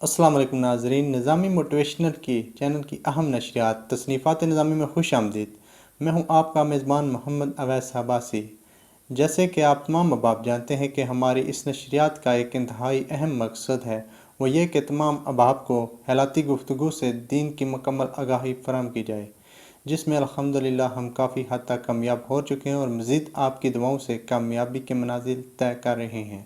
السلام علیکم ناظرین، نظامی موٹیویشنل کی چینل کی اہم نشریات تصنیفات نظامی میں خوش آمدید۔ میں ہوں آپ کا میزبان محمد اویس عباسی۔ جیسے کہ آپ تمام احباب جانتے ہیں کہ ہماری اس نشریات کا ایک انتہائی اہم مقصد ہے، وہ یہ کہ تمام احباب کو خیالاتی گفتگو سے دین کی مکمل آگاہی فراہم کی جائے، جس میں الحمدللہ ہم کافی حد تک کامیاب ہو چکے ہیں اور مزید آپ کی دعاؤں سے کامیابی کے منازل طے کر رہے ہیں۔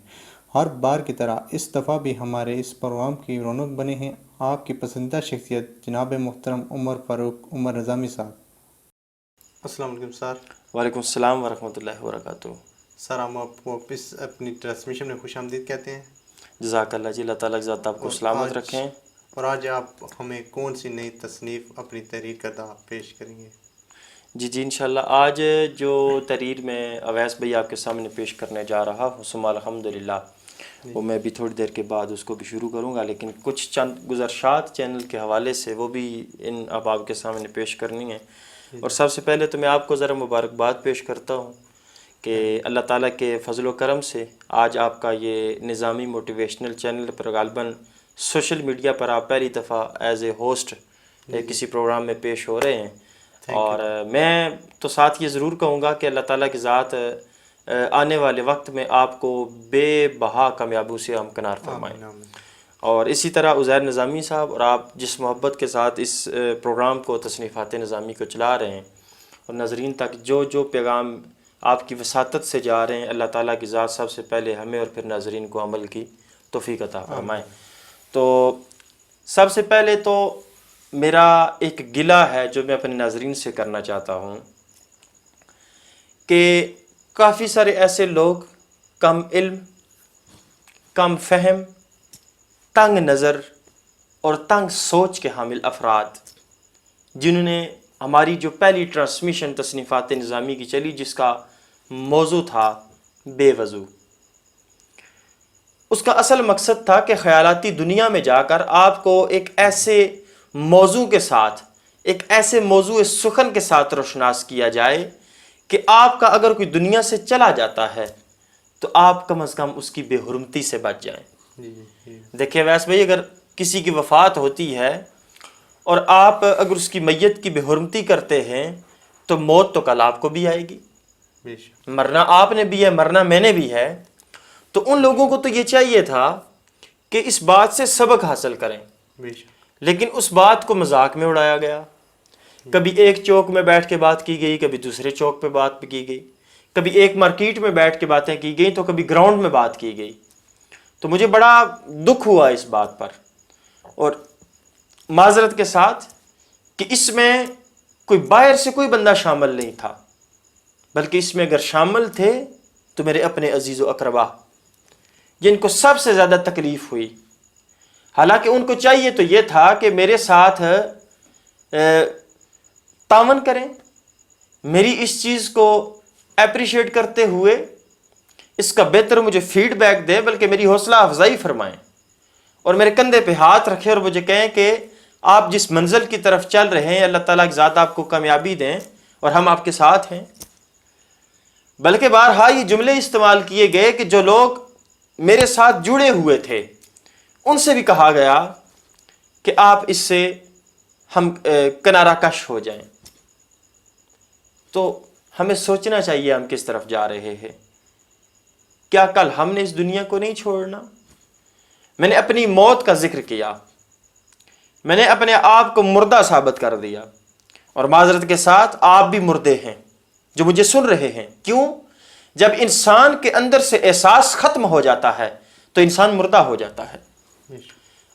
ہر بار کی طرح اس دفعہ بھی ہمارے اس پروگرام کی رونق بنے ہیں آپ کی پسندیدہ شخصیت جناب محترم عمر فاروق عمر نظامی صاحب۔ السلام علیکم سر۔ وعلیکم السلام ورحمۃ اللہ وبرکاتہ۔ سر، ہم آپ کو اپنی ٹرانسمیشن میں خوش آمدید کہتے ہیں۔ جزاک اللہ جی، اللہ تعالیٰ کی ذات آپ کو سلامت رکھیں۔ اور آج آپ ہمیں کون سی نئی تصنیف اپنی تحریر کردہ پیش کریں گے؟ جی انشاءاللہ آج جو تحریر میں اویس بھائی آپ کے سامنے پیش کرنے جا رہا ہوں ثم الحمدللہ، وہ میں بھی تھوڑی دیر کے بعد اس کو بھی شروع کروں گا، لیکن کچھ چند گزرشات چینل کے حوالے سے وہ بھی ان احباب کے سامنے پیش کرنی ہیں۔ اور سب سے پہلے تو میں آپ کو ذرا مبارکباد پیش کرتا ہوں کہ اللہ تعالیٰ کے فضل و کرم سے آج آپ کا یہ نظامی موٹیویشنل چینل پر غالباً سوشل میڈیا پر آپ پہلی دفعہ ایز اے ہوسٹ کسی پروگرام میں پیش ہو رہے ہیں۔ اور میں تو ساتھ یہ ضرور کہوں گا کہ اللہ تعالیٰ کی ذات آنے والے وقت میں آپ کو بے بہا کامیابی سے ہمکنار فرمائیں۔ اور اسی طرح عزیر نظامی صاحب اور آپ جس محبت کے ساتھ اس پروگرام کو تصنیفات نظامی کو چلا رہے ہیں اور ناظرین تک جو پیغام آپ کی وساطت سے جا رہے ہیں، اللہ تعالیٰ کی ذات سب سے پہلے ہمیں اور پھر ناظرین کو عمل کی توفیق عطا فرمائیں۔ تو سب سے پہلے تو میرا ایک گلہ ہے جو میں اپنے ناظرین سے کرنا چاہتا ہوں کہ کافی سارے ایسے لوگ کم علم، کم فہم، تنگ نظر اور تنگ سوچ کے حامل افراد، جنہوں نے ہماری جو پہلی ٹرانسمیشن تصنیفات نظامی کی چلی جس کا موضوع تھا بے وضو، اس کا اصل مقصد تھا کہ خیالاتی دنیا میں جا کر آپ کو ایک ایسے موضوع کے ساتھ، ایک ایسے موضوع سخن کے ساتھ روشناس کیا جائے کہ آپ کا اگر کوئی دنیا سے چلا جاتا ہے تو آپ کم از کم اس کی بے حرمتی سے بچ جائیں۔ دیکھیں ویس بھائی، اگر کسی کی وفات ہوتی ہے اور آپ اگر اس کی میت کی بے حرمتی کرتے ہیں تو موت تو کل آپ کو بھی آئے گی، مرنا آپ نے بھی ہے، مرنا میں نے بھی ہے۔ تو ان لوگوں کو تو یہ چاہیے تھا کہ اس بات سے سبق حاصل کریں، لیکن اس بات کو مذاق میں اڑایا گیا۔ کبھی ایک چوک میں بیٹھ کے بات کی گئی، کبھی دوسرے چوک پہ بات کی گئی، کبھی ایک مارکیٹ میں بیٹھ کے باتیں کی گئی تو کبھی گراؤنڈ میں بات کی گئی۔ تو مجھے بڑا دکھ ہوا اس بات پر، اور معذرت کے ساتھ کہ اس میں کوئی باہر سے کوئی بندہ شامل نہیں تھا، بلکہ اس میں اگر شامل تھے تو میرے اپنے عزیز و اقربا، جن کو سب سے زیادہ تکلیف ہوئی۔ حالانکہ ان کو چاہیے تو یہ تھا کہ میرے ساتھ تعاون کریں، میری اس چیز کو اپریشیٹ کرتے ہوئے اس کا بہتر مجھے فیڈ بیک دیں، بلکہ میری حوصلہ افزائی فرمائیں اور میرے کندھے پہ ہاتھ رکھیں اور مجھے کہیں کہ آپ جس منزل کی طرف چل رہے ہیں اللہ تعالیٰ کی ذات آپ کو کامیابی دیں اور ہم آپ کے ساتھ ہیں۔ بلکہ بارہا یہ جملے استعمال کیے گئے کہ جو لوگ میرے ساتھ جڑے ہوئے تھے ان سے بھی کہا گیا کہ آپ اس سے ہم کنارہ کش ہو جائیں۔ تو ہمیں سوچنا چاہیے ہم کس طرف جا رہے ہیں۔ کیا کل ہم نے اس دنیا کو نہیں چھوڑنا؟ میں نے اپنی موت کا ذکر کیا، میں نے اپنے آپ کو مردہ ثابت کر دیا، اور معذرت کے ساتھ آپ بھی مردے ہیں جو مجھے سن رہے ہیں۔ کیوں؟ جب انسان کے اندر سے احساس ختم ہو جاتا ہے تو انسان مردہ ہو جاتا ہے۔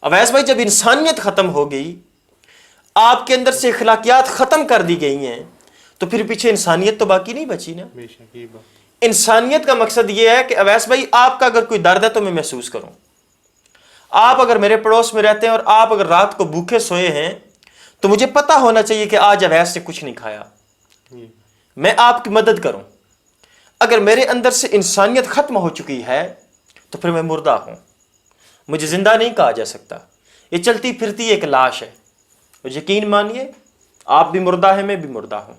اویس بھائی، جب انسانیت ختم ہو گئی، آپ کے اندر سے اخلاقیات ختم کر دی گئی ہیں، تو پھر پیچھے انسانیت تو باقی نہیں بچی نا۔ انسانیت کا مقصد یہ ہے کہ اویس بھائی آپ کا اگر کوئی درد ہے تو میں محسوس کروں۔ آپ اگر میرے پڑوس میں رہتے ہیں اور آپ اگر رات کو بھوکے سوئے ہیں تو مجھے پتا ہونا چاہیے کہ آج اویس نے کچھ نہیں کھایا، میں آپ کی مدد کروں۔ اگر میرے اندر سے انسانیت ختم ہو چکی ہے تو پھر میں مردہ ہوں، مجھے زندہ نہیں کہا جا سکتا۔ یہ چلتی پھرتی ایک لاش ہے، اور یقین مانیے آپ بھی مردہ ہیں، میں بھی مردہ ہوں۔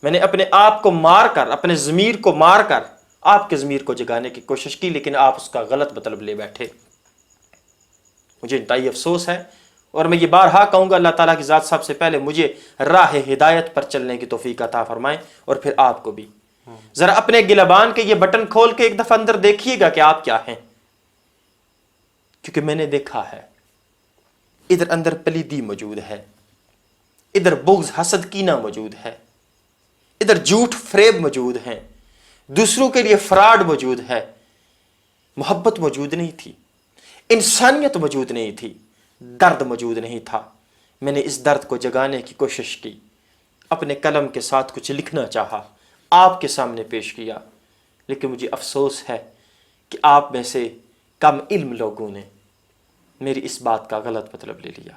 میں نے اپنے آپ کو مار کر، اپنے ضمیر کو مار کر آپ کے ضمیر کو جگانے کی کوشش کی، لیکن آپ اس کا غلط مطلب لے بیٹھے۔ مجھے انتہائی افسوس ہے، اور میں یہ بارہا کہوں گا، اللہ تعالیٰ کی ذات سب سے پہلے مجھے راہ ہدایت پر چلنے کی توفیق عطا فرمائیں، اور پھر آپ کو بھی۔ ذرا اپنے گلابان کے یہ بٹن کھول کے ایک دفعہ اندر دیکھیے گا کہ آپ کیا ہیں، کیونکہ میں نے دیکھا ہے ادھر اندر پلیدی موجود ہے، ادھر بغض حسد کینہ موجود ہے، ادھر جھوٹ فریب موجود ہیں، دوسروں کے لیے فراڈ موجود ہے، محبت موجود نہیں تھی، انسانیت موجود نہیں تھی، درد موجود نہیں تھا۔ میں نے اس درد کو جگانے کی کوشش کی، اپنے قلم کے ساتھ کچھ لکھنا چاہا، آپ کے سامنے پیش کیا، لیکن مجھے افسوس ہے کہ آپ میں سے کم علم لوگوں نے میری اس بات کا غلط مطلب لے لیا۔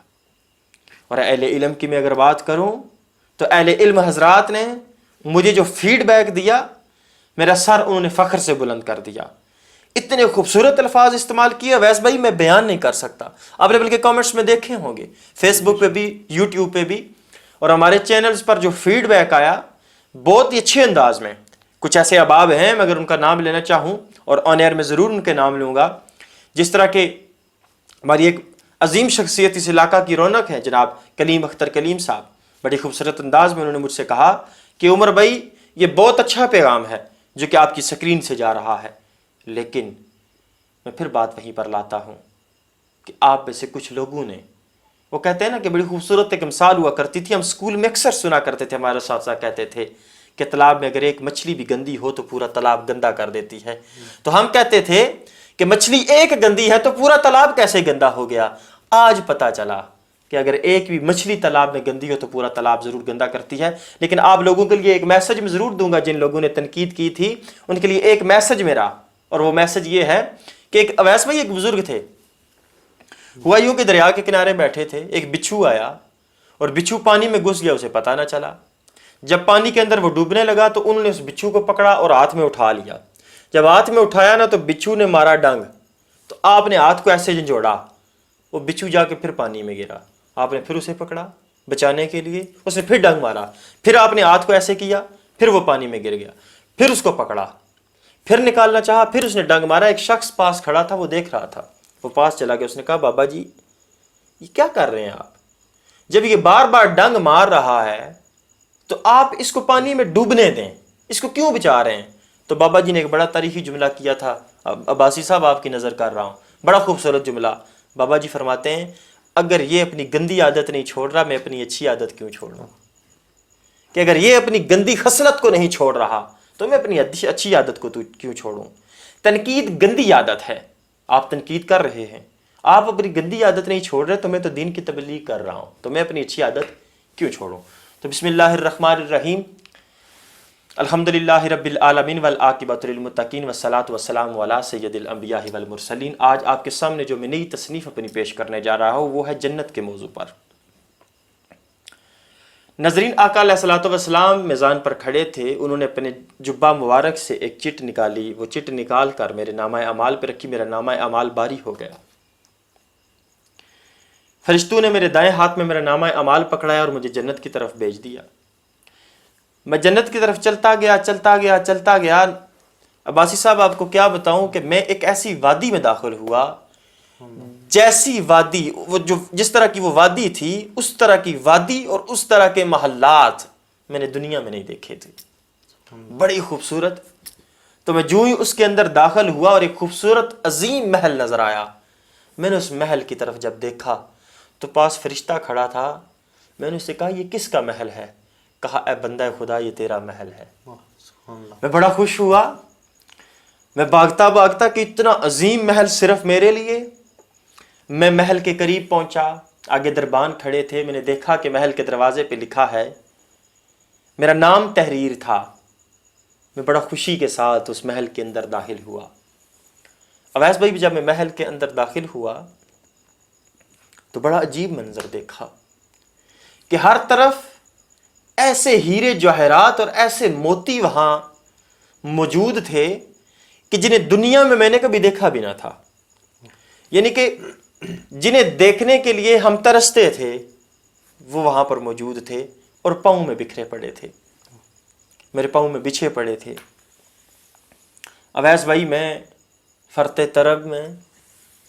اور اہل علم کی میں اگر بات کروں تو اہل علم حضرات نے مجھے جو فیڈ بیک دیا، میرا سر انہوں نے فخر سے بلند کر دیا، اتنے خوبصورت الفاظ استعمال کیے ویس بھائی میں بیان نہیں کر سکتا۔ آپ نے بلکہ کامنٹس میں دیکھے ہوں گے، فیس بک پہ بھی، یوٹیوب پہ بھی، اور ہمارے چینلز پر جو فیڈ بیک آیا بہت ہی اچھے انداز میں۔ کچھ ایسے احباب ہیں، میں اگر ان کا نام لینا چاہوں اور آن ایئر میں ضرور ان کے نام لوں گا، جس طرح کہ ہماری ایک عظیم شخصیت اس علاقہ کی رونق ہے جناب کلیم اختر کلیم صاحب، بڑی خوبصورت انداز میں انہوں نے مجھ سے کہا کہ عمر بھائی یہ بہت اچھا پیغام ہے جو کہ آپ کی سکرین سے جا رہا ہے، لیکن میں پھر بات وہیں پر لاتا ہوں کہ آپ میں سے کچھ لوگوں نے، وہ کہتے ہیں نا کہ بڑی خوبصورت ایک مثال ہوا کرتی تھی، ہم اسکول میں اکثر سنا کرتے تھے، ہمارے اساتذہ کہتے تھے کہ تالاب میں اگر ایک مچھلی بھی گندی ہو تو پورا تالاب گندا کر دیتی ہے۔ تو ہم کہتے تھے کہ مچھلی ایک گندی ہے تو پورا تالاب کیسے گندا ہو گیا؟ آج پتا چلا کہ اگر ایک بھی مچھلی تالاب میں گندی ہو تو پورا تالاب ضرور گندا کرتی ہے۔ لیکن آپ لوگوں کے لیے ایک میسج میں ضرور دوں گا، جن لوگوں نے تنقید کی تھی ان کے لیے ایک میسج میرا، اور وہ میسج یہ ہے کہ ایک اویس بھائی ایک بزرگ تھے، ہوا یوں کہ دریا کے کنارے بیٹھے تھے، ایک بچھو آیا اور بچھو پانی میں گھس گیا، اسے پتہ نہ چلا۔ جب پانی کے اندر وہ ڈوبنے لگا تو انہوں نے اس بچھو کو پکڑا اور ہاتھ میں اٹھا لیا۔ جب ہاتھ میں اٹھایا نا تو بچھو نے مارا ڈنگ، تو آپ نے ہاتھ کو ایسے جھنجھوڑا، وہ بچھو جا کے پھر پانی میں گرا، آپ نے پھر اسے پکڑا بچانے کے لیے، اس نے پھر ڈنگ مارا، پھر آپ نے ہاتھ کو ایسے کیا، پھر وہ پانی میں گر گیا، پھر اس کو پکڑا، پھر نکالنا چاہا، پھر اس نے ڈنگ مارا۔ ایک شخص پاس کھڑا تھا، وہ دیکھ رہا تھا، وہ پاس چلا گیا، اس نے کہا بابا جی یہ کیا کر رہے ہیں آپ؟ جب یہ بار بار ڈنگ مار رہا ہے تو آپ اس کو پانی میں ڈوبنے دیں، اس کو کیوں بچا رہے ہیں؟ تو بابا جی نے ایک بڑا تاریخی جملہ کیا تھا، عباسی صاحب آپ کی نظر کر رہا ہوں، بڑا خوبصورت جملہ۔ بابا جی فرماتے ہیں اگر یہ اپنی گندی عادت نہیں چھوڑ رہا، میں اپنی اچھی عادت کیوں چھوڑوں؟ کہ اگر یہ اپنی گندی خصلت کو نہیں چھوڑ رہا تو میں اپنی اچھی عادت کو کیوں چھوڑوں؟ تنقید گندی عادت ہے، آپ تنقید کر رہے ہیں، آپ اپنی گندی عادت نہیں چھوڑ رہے، تو میں تو دین کی تبلیغ کر رہا ہوں، تو میں اپنی اچھی عادت کیوں چھوڑوں؟ تو بسم اللہ الرحمن الرحیم، الحمدللہ رب العالمین والعاقبۃ للمتقین والصلاۃ والسلام علی سید الانبیاء والمرسلین۔ آج آپ کے سامنے جو میں نئی تصنیف اپنی پیش کرنے جا رہا ہوں وہ ہے جنت کے موضوع پر۔ ناظرین، آقا علیہ الصلوۃ والسلام میزان پر کھڑے تھے، انہوں نے اپنے جبہ مبارک سے ایک چٹ نکالی، وہ چٹ نکال کر میرے نامہ اعمال پہ رکھی، میرا نامہ اعمال باری ہو گیا۔ فرشتوں نے میرے دائیں ہاتھ میں میرا نامہ اعمال پکڑایا اور مجھے جنت کی طرف بھیج دیا۔ میں جنت کی طرف چلتا گیا۔ عباسی صاحب آپ کو کیا بتاؤں کہ میں ایک ایسی وادی میں داخل ہوا، جیسی وادی جس طرح کی وہ وادی تھی، اس طرح کی وادی اور اس طرح کے محلات میں نے دنیا میں نہیں دیکھے تھے، بڑی خوبصورت۔ تو میں جو ہی اس کے اندر داخل ہوا اور ایک خوبصورت عظیم محل نظر آیا، میں نے اس محل کی طرف جب دیکھا تو پاس فرشتہ کھڑا تھا، میں نے اس سے کہا یہ کس کا محل ہے؟ کہا اے بندہ خدا یہ تیرا محل ہے۔ میں بڑا خوش ہوا، میں بھاگتا کہ اتنا عظیم محل صرف میرے لیے۔ میں محل کے قریب پہنچا، آگے دربان کھڑے تھے، میں نے دیکھا کہ محل کے دروازے پہ لکھا ہے، میرا نام تحریر تھا۔ میں بڑا خوشی کے ساتھ اس محل کے اندر داخل ہوا۔ اویس بھائی جب میں محل کے اندر داخل ہوا تو بڑا عجیب منظر دیکھا کہ ہر طرف ایسے ہیرے جواہرات اور ایسے موتی وہاں موجود تھے کہ جنہیں دنیا میں نے کبھی دیکھا بھی نہ تھا، یعنی کہ جنہیں دیکھنے کے لیے ہم ترستے تھے وہ وہاں پر موجود تھے اور پاؤں میں بکھرے پڑے تھے، میرے پاؤں میں بچھے پڑے تھے۔ اویس بھائی میں فرتے طرب میں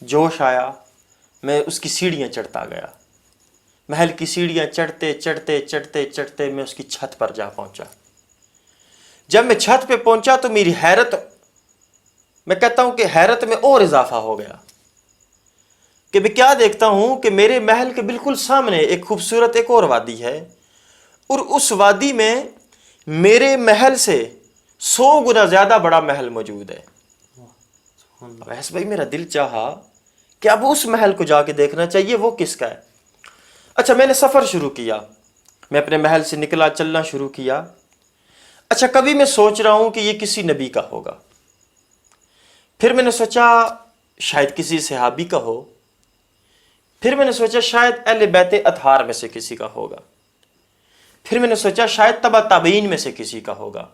جوش آیا، میں اس کی سیڑھیاں چڑھتا گیا. محل کی سیڑھیاں چڑھتے چڑھتے چڑھتے چڑھتے میں اس کی چھت پر جا پہنچا. جب میں چھت پہ پہنچا تو میری حیرت، میں کہتا ہوں کہ حیرت میں اور اضافہ ہو گیا کہ میں کیا دیکھتا ہوں کہ میرے محل کے بالکل سامنے ایک خوبصورت ایک اور وادی ہے، اور اس وادی میں میرے محل سے 100 گنا زیادہ بڑا محل موجود ہے. ویسے بھائی میرا دل چاہا کہ اب اس محل کو جا کے دیکھنا چاہیے وہ کس کا ہے. اچھا میں نے سفر شروع کیا، میں اپنے محل سے نکلا، چلنا شروع کیا. اچھا کبھی میں سوچ رہا ہوں کہ یہ کسی نبی کا ہوگا، پھر میں نے سوچا شاید کسی صحابی کا ہو، پھر میں نے سوچا شاید اہل بیت اطہار میں سے کسی کا ہوگا، پھر میں نے سوچا شاید تبع تابعین میں سے کسی کا ہوگا.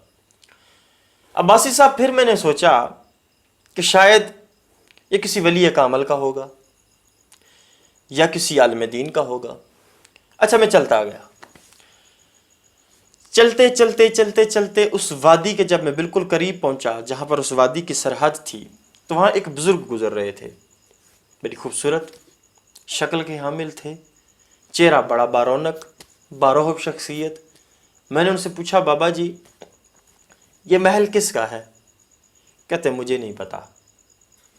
عباسی صاحب پھر میں نے سوچا کہ شاید یہ کسی ولی کامل کا ہوگا یا کسی عالم دین کا ہوگا. اچھا میں چلتا گیا، چلتے چلتے چلتے چلتے اس وادی کے جب میں بالکل قریب پہنچا جہاں پر اس وادی کی سرحد تھی، تو وہاں ایک بزرگ گزر رہے تھے. بڑی خوبصورت شکل کے حامل تھے، چہرہ بڑا بارونق، باروب شخصیت. میں نے ان سے پوچھا بابا جی یہ محل کس کا ہے؟ کہتے مجھے نہیں پتا،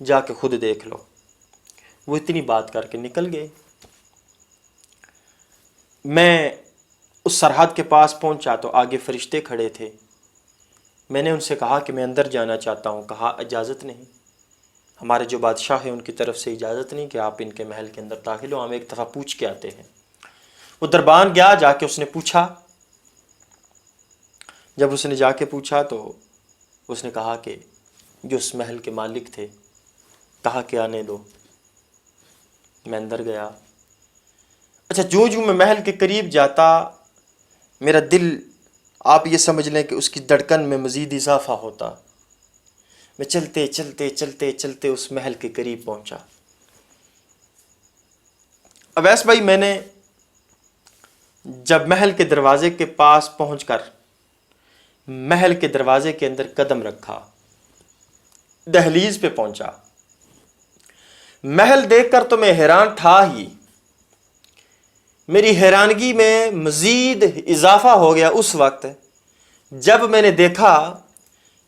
جا کے خود دیکھ لو. وہ اتنی بات کر کے نکل گئے. میں اس سرحد کے پاس پہنچا تو آگے فرشتے کھڑے تھے. میں نے ان سے کہا کہ میں اندر جانا چاہتا ہوں. کہا اجازت نہیں، ہمارے جو بادشاہ ہیں ان کی طرف سے اجازت نہیں کہ آپ ان کے محل کے اندر داخل ہو، ہم ایک دفعہ پوچھ کے آتے ہیں. وہ دربان گیا، جا کے اس نے پوچھا. جب اس نے جا کے پوچھا تو اس نے کہا کہ جو اس محل کے مالک تھے، کہا کہ آنے دو. میں اندر گیا. اچھا جو میں محل کے قریب جاتا میرا دل، آپ یہ سمجھ لیں کہ اس کی دھڑکن میں مزید اضافہ ہوتا. میں چلتے چلتے چلتے چلتے اس محل کے قریب پہنچا. اویس بھائی میں نے جب محل کے دروازے کے پاس پہنچ کر محل کے دروازے کے اندر قدم رکھا، دہلیز پہ پہنچا، محل دیکھ کر تو میں حیران تھا ہی. میری حیرانگی میں مزید اضافہ ہو گیا اس وقت جب میں نے دیکھا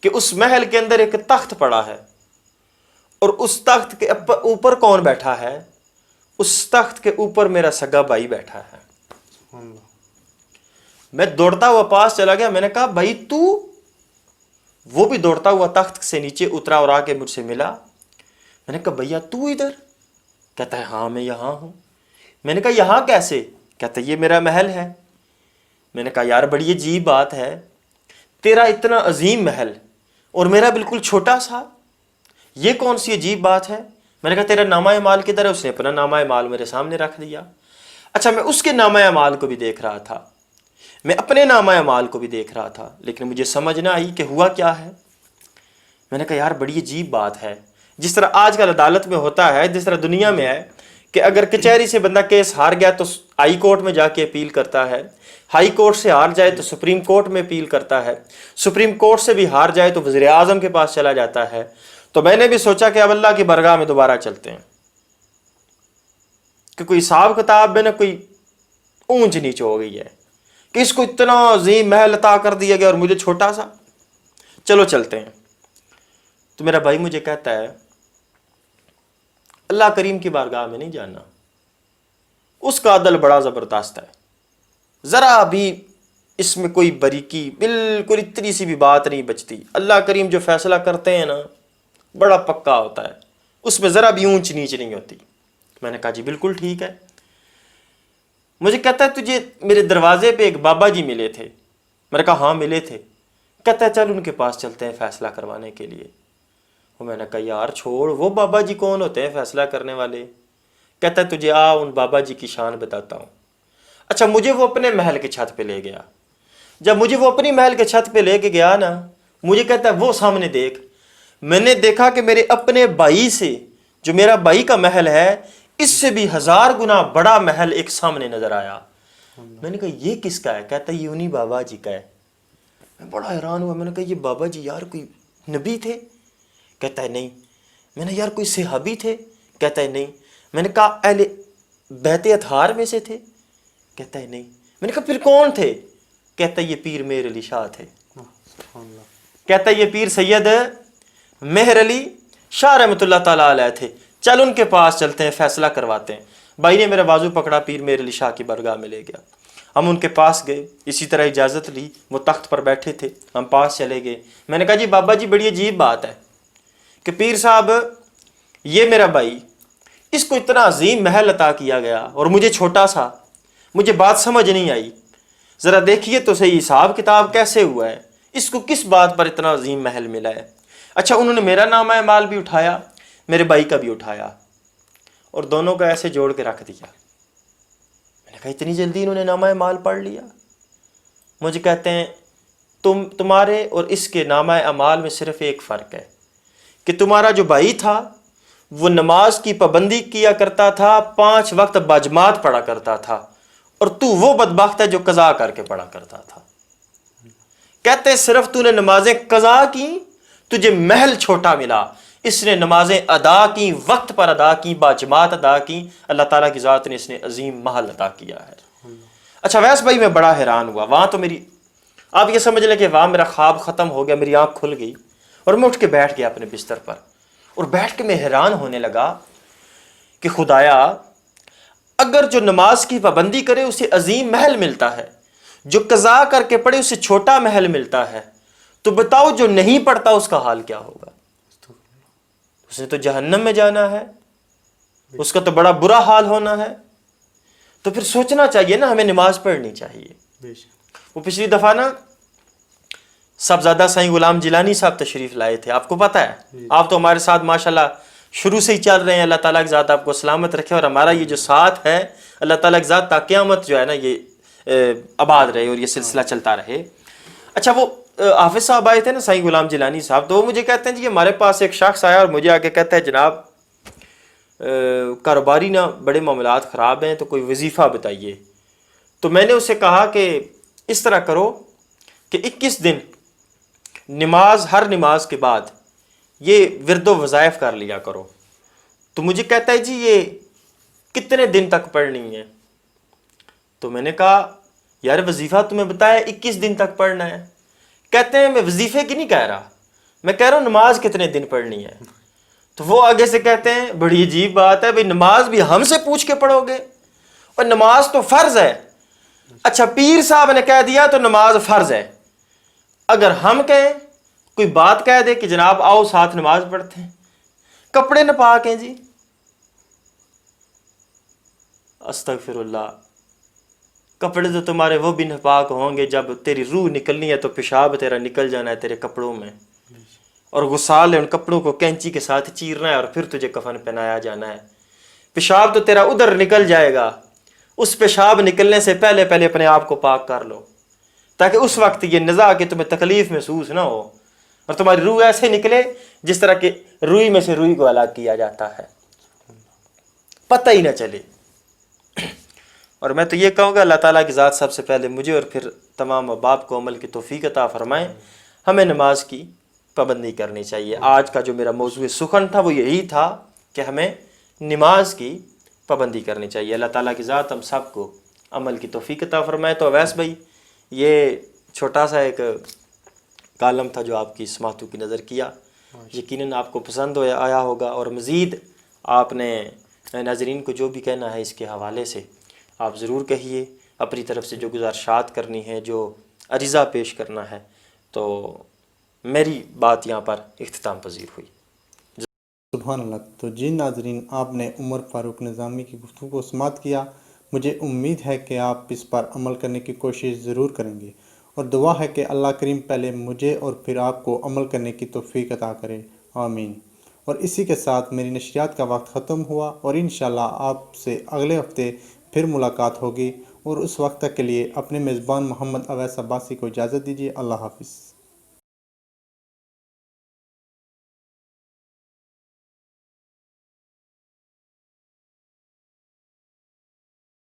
کہ اس محل کے اندر ایک تخت پڑا ہے، اور اس تخت کے اوپر کون بیٹھا ہے؟ اس تخت کے اوپر میرا سگا بھائی بیٹھا ہے. میں دوڑتا ہوا پاس چلا گیا. میں نے کہا بھائی تو؟ وہ بھی دوڑتا ہوا تخت سے نیچے اترا اور آ کے مجھ سے ملا. میں نے کہا بھیا تو ادھر؟ کہتا ہے ہاں میں یہاں ہوں. میں نے کہا یہاں کیسے؟ کہتا ہے یہ میرا محل ہے. میں نے کہا یار بڑی عجیب بات ہے، تیرا اتنا عظیم محل اور میرا بالکل چھوٹا سا، یہ کون سی عجیب بات ہے؟ میں نے کہا تیرا نامہ اعمال کدھر ہے؟ اس نے اپنا نامہ اعمال میرے سامنے رکھ دیا. اچھا میں اس کے نامہ اعمال کو بھی دیکھ رہا تھا، میں اپنے نامہ اعمال کو بھی دیکھ رہا تھا، لیکن مجھے سمجھ نہ آئی کہ ہوا کیا ہے. میں نے کہا یار بڑی عجیب بات ہے. جس طرح آج کل عدالت میں ہوتا ہے، جس طرح دنیا میں ہے کہ اگر کچہری سے بندہ کیس ہار گیا تو ہائی کورٹ میں جا کے اپیل کرتا ہے، ہائی کورٹ سے ہار جائے تو سپریم کورٹ میں اپیل کرتا ہے، سپریم کورٹ سے بھی ہار جائے تو وزیر اعظم کے پاس چلا جاتا ہے. تو میں نے بھی سوچا کہ اب اللہ کی بارگاہ میں دوبارہ چلتے ہیں کہ کوئی حساب کتاب میں نہ کوئی اونچ نیچ ہو گئی ہے کہ اس کو اتنا عظیم محل عطا کر دیا گیا اور مجھے چھوٹا سا. چلو چلتے ہیں. تو میرا بھائی مجھے کہتا ہے اللہ کریم کی بارگاہ میں نہیں جانا، اس کا عدل بڑا زبردست ہے، ذرا بھی اس میں کوئی باریکی، بالکل اتنی سی بھی بات نہیں بچتی. اللہ کریم جو فیصلہ کرتے ہیں نا بڑا پکا ہوتا ہے، اس میں ذرا بھی اونچ نیچ نہیں ہوتی. میں نے کہا جی بالکل ٹھیک ہے. مجھے کہتا ہے تجھے میرے دروازے پہ ایک بابا جی ملے تھے. میں نے کہا ہاں ملے تھے. کہتا ہے چل ان کے پاس چلتے ہیں فیصلہ کروانے کے لیے. اور میں نے کہا یار چھوڑ، وہ بابا جی کون ہوتے ہیں فیصلہ کرنے والے؟ کہتا ہے تجھے ان بابا جی کی شان بتاتا ہوں. اچھا مجھے وہ اپنے محل کے چھت پہ لے گیا. جب مجھے وہ اپنی محل کے چھت پہ لے کے گیا نا، مجھے کہتا ہے وہ سامنے دیکھ. میں نے دیکھا کہ میرے اپنے بھائی سے، جو میرا بھائی کا محل ہے، اس سے بھی 1000 گنا بڑا محل ایک سامنے نظر آیا. میں نے کہا یہ کس کا ہے؟ کہتا ہے یہ انہی بابا جی کا ہے. میں بڑا حیران ہوا. میں نے کہا یہ بابا جی یار کوئی نبی تھے؟ کہتا ہے نہیں. میں نے یار کوئی صحابی تھے؟ کہتا ہے نہیں. میں نے کہا اہل بیت اطہار میں سے تھے؟ کہتا ہے نہیں۔ میں نے کہا پھر کون تھے؟ کہتا ہے یہ پیر مہر علی شاہ تھے۔ کہتا ہے یہ پیر سید مہر علی شاہ رحمۃ اللہ تعالیٰ علیہ تھے، چل ان کے پاس چلتے ہیں، فیصلہ کرواتے ہیں۔ بھائی نے میرا بازو پکڑا، پیر مہر علی شاہ کی برگاہ میں لے گیا۔ ہم ان کے پاس گئے، اسی طرح اجازت لی، وہ تخت پر بیٹھے تھے، ہم پاس چلے گئے۔ میں نے کہا جی بابا جی بڑی عجیب بات ہے کہ پیر صاحب یہ میرا بھائی، اس کو اتنا عظیم محل عطا کیا گیا اور مجھے چھوٹا سا، مجھے بات سمجھ نہیں آئی، ذرا دیکھیے تو صحیح حساب کتاب کیسے ہوا ہے، اس کو کس بات پر اتنا عظیم محل ملا ہے۔ اچھا انہوں نے میرا نام اعمال بھی اٹھایا، میرے بھائی کا بھی اٹھایا، اور دونوں کا ایسے جوڑ کے رکھ دیا۔ میں نے کہا اتنی جلدی انہوں نے نامہ اعمال پڑھ لیا؟ مجھے کہتے ہیں تمہارے اور اس کے نامہ اعمال میں صرف ایک فرق ہے کہ تمہارا جو بھائی تھا وہ نماز کی پابندی کیا کرتا تھا، 5 وقت باجماعت پڑھا کرتا تھا، اور تو وہ بدبخت ہے جو قضا کر کے پڑھا کرتا تھا۔ کہتے ہیں صرف تو نے نمازیں قضا کی، تجھے محل چھوٹا ملا، اس نے نمازیں ادا کی، وقت پر ادا کی، باجماعت ادا کی، اللہ تعالیٰ کی ذات نے اس نے عظیم محل عطا کیا ہے۔ اچھا ویس بھائی میں بڑا حیران ہوا، وہاں تو میری، آپ یہ سمجھ لیں کہ وہاں میرا خواب ختم ہو گیا، میری آنکھ کھل گئی اور میں اٹھ کے بیٹھ گیا اپنے بستر پر، اور بیٹھ کے میں حیران ہونے لگا کہ خدایا اگر جو نماز کی پابندی کرے اسے عظیم محل ملتا ہے، جو قضا کر کے پڑھے اسے چھوٹا محل ملتا ہے، تو بتاؤ جو نہیں پڑھتا اس کا حال کیا ہوگا؟ اس نے تو جہنم میں جانا ہے، اس کا تو بڑا برا حال ہونا ہے۔ تو پھر سوچنا چاہیے نا، ہمیں نماز پڑھنی چاہیے۔ وہ پچھلی دفعہ نا صاحبزادہ سائیں غلام جیلانی صاحب تشریف لائے تھے، آپ کو پتہ ہے، آپ تو ہمارے ساتھ ماشاءاللہ شروع سے ہی چل رہے ہیں، اللہ تعالیٰ کی ذات آپ کو سلامت رکھے، اور ہمارا یہ جو ساتھ ہے اللہ تعالیٰ کی ذات تا قیامت جو ہے نا یہ آباد رہے اور یہ سلسلہ چلتا رہے۔ اچھا وہ حافظ صاحب آئے تھے نا، سائیں غلام جیلانی صاحب، تو وہ مجھے کہتے ہیں جی ہمارے پاس ایک شخص آیا اور مجھے آ کے کہتا ہے جناب کاروباری نا بڑے معاملات خراب ہیں، تو کوئی وظیفہ بتائیے۔ تو میں نے اسے کہا کہ اس طرح کرو کہ 21 دن نماز، ہر نماز کے بعد یہ ورد و وظائف کر لیا کرو۔ تو مجھے کہتا ہے جی یہ کتنے دن تک پڑھنی ہے؟ تو میں نے کہا یار وظیفہ تمہیں بتایا 21 دن تک پڑھنا ہے۔ کہتے ہیں میں وظیفے کی نہیں کہہ رہا، میں کہہ رہا ہوں نماز کتنے دن پڑھنی ہے۔ تو وہ آگے سے کہتے ہیں بڑی عجیب بات ہے بھئی، نماز بھی ہم سے پوچھ کے پڑھو گے؟ اور نماز تو فرض ہے۔ اچھا پیر صاحب نے کہہ دیا تو نماز فرض ہے، اگر ہم کہیں کوئی بات کہہ دے کہ جناب آؤ ساتھ نماز پڑھتے ہیں، کپڑے ناپاک ہیں جی، استغفر اللہ، کپڑے تو تمہارے وہ بھی ناپاک ہوں گے جب تیری روح نکلنی ہے تو پیشاب تیرا نکل جانا ہے تیرے کپڑوں میں، اور غسال ہے ان کپڑوں کو کینچی کے ساتھ چیرنا ہے اور پھر تجھے کفن پہنایا جانا ہے۔ پیشاب تو تیرا ادھر نکل جائے گا، اس پیشاب نکلنے سے پہلے پہلے اپنے آپ کو پاک کر لو، تاکہ اس وقت یہ نزا کہ تمہیں تکلیف محسوس نہ ہو، اور تمہاری روح ایسے نکلے جس طرح کہ روئی میں سے روئی کو الگ کیا جاتا ہے، پتہ ہی نہ چلے۔ اور میں تو یہ کہوں گا اللہ تعالیٰ کی ذات سب سے پہلے مجھے اور پھر تمام احباب کو عمل کی توفیق عطا فرمائیں۔ ہمیں نماز کی پابندی کرنی چاہیے۔ آج کا جو میرا موضوع سخن تھا وہ یہی تھا کہ ہمیں نماز کی پابندی کرنی چاہیے۔ اللہ تعالیٰ کی ذات ہم سب کو عمل کی توفیق عطا فرمائے۔ تو اویس بھائی یہ چھوٹا سا ایک کالم تھا جو آپ کی سماعتوں کی نظر کیا، یقیناً آپ کو پسند آیا ہوگا، اور مزید آپ نے ناظرین کو جو بھی کہنا ہے اس کے حوالے سے آپ ضرور کہیے، اپنی طرف سے جو گزارشات کرنی ہے، جو عریضہ پیش کرنا ہے، تو میری بات یہاں پر اختتام پذیر ہوئی۔ سبحان اللہ۔ تو جی ناظرین، آپ نے عمر فاروق نظامی کی گفتگو کو سماعت کیا۔ مجھے امید ہے کہ آپ اس پر عمل کرنے کی کوشش ضرور کریں گے، اور دعا ہے کہ اللہ کریم پہلے مجھے اور پھر آپ کو عمل کرنے کی توفیق عطا کرے، آمین۔ اور اسی کے ساتھ میری نشریات کا وقت ختم ہوا، اور انشاءاللہ آپ سے اگلے ہفتے پھر ملاقات ہوگی، اور اس وقت تک کے لیے اپنے میزبان محمد اویس عباسی کو اجازت دیجیے۔ اللہ حافظ۔